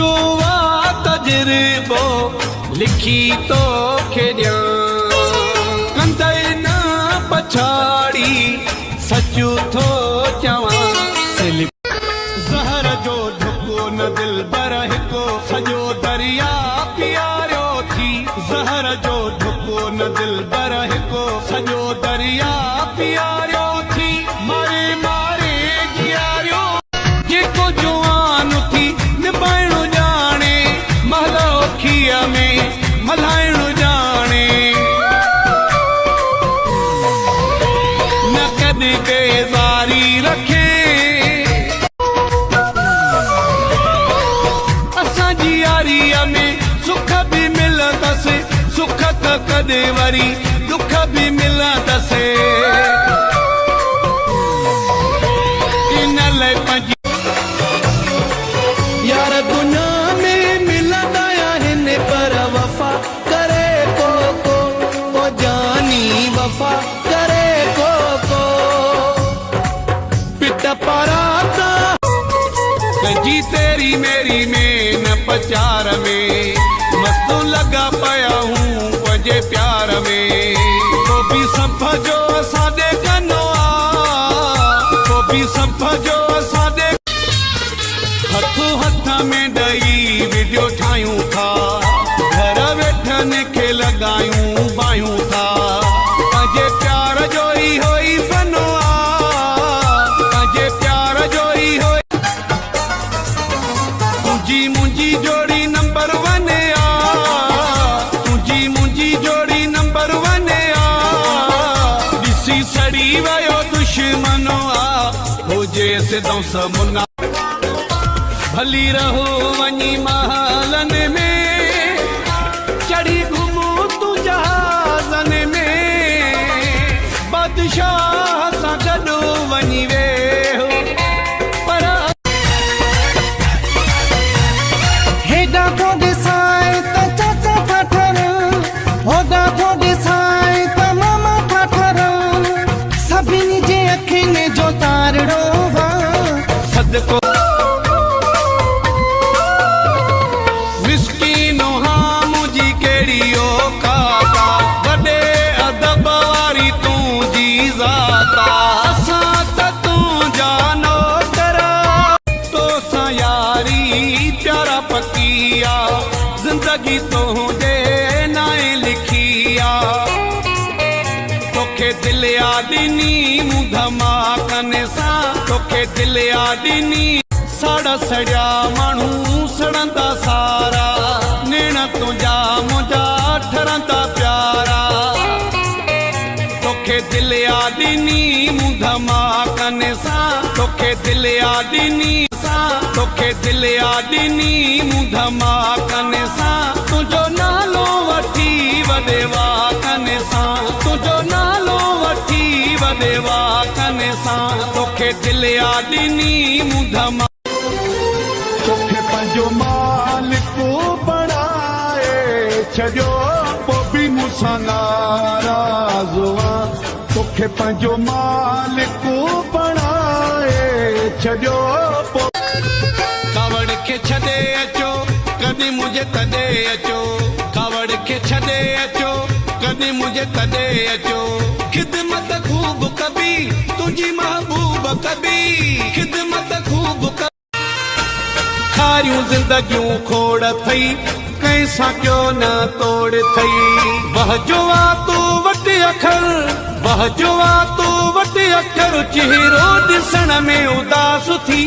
जो तजरबो लिखी तो खेॾियां कंदे न पछाड़ी सचो थो चवां ज़हर जो ढुको न दिल बर हिको सॼो दरिया पियारियो थी ज़हर जो ढुको न दिल बर हिको सॼो दरिया पियारियो थी मारे मारे जियारियो जेको जवान थी निभाइणो ॼाणे महलो खीअ में मल्हाइणो ॼाणे न कॾहिं बेज़ारी रखे सुख भी मिलंदसि सुख त कॾहिं वरी दुख भी मिलंदसि इन लाइ पंहिंजी यार दुनिया में मिलंदा आहिनि पर वफ़ा करे को जानी वफ़ा करे को पिट पराता जी तेरी मेरी में न पचार में मस्त लगा पाया हूँ वजे प्यार में को भी समझो सादे कनो को भी समझो सादे हथों हथ में डई वीडियो ठायूं था घर वेठन के लगायूं बायूं था अजे प्यार जो ही होई फनो अजे प्यार जो ही होई तुझी मुंजी जोड़ी नंबर 1 तुझी मुंजी जोड़ी नंबर 1 दिसी सड़ी वयो दुश्मनो हुजे सिधो समुना भली रहो वनी महलन में चढ़ी घुमो तू जहाज़न में बादशाह सां गॾु वनी वे मिस्कीनो हाँ मुझी केड़ियो काका वडे अदब वारी तू जी ज़ाता असां त तू जानो करा तो सा यारी प्यारा पकिया जिंदगी तो दे नाए लिखिया तोखे दिल यादिनी मुंह धमाकने सा तोखे दिल यादिनी साड़ा सड़िया माण्हू सड़ंदा सारा नेण तुंहिंजा मुंहिंजा ठरंदा प्यारा तोखे दिल यादिनी मुंह धमाकने सा तोखे दिल यादिनी सा तोखे दिल यादिनी मुंह धमाकने सा तुंहिंजो नालो वठी वॾेवा कने सा तुंहिंजो नालो वठी वॾेवा कने सा तोखे दिल यादिनी मुंह धमा तोखे पंहिंजो मालिक बणाए छॾियो पोइ बि मूंसां नाराज़ तोखे पंहिंजो मालिक बणाए छॾियो कावड़ खे छॾे अचो कॾहिं मुंहिंजे तॾे अचो कावड़ खे छॾे अचो कॾहिं मुंहिंजे तॾे अचो ख़िदमत खूब कबी तुंहिंजी महबूब कबी ख़िदमत खूब कबी सारियूं ज़िंदगियूं खोड़ थई कंहिं सां क्यों न तोड़ थई बहजो आ तूं वटि अखर बहजो आ तूं वटि अखर चेहरो ॾिसण में उदास थी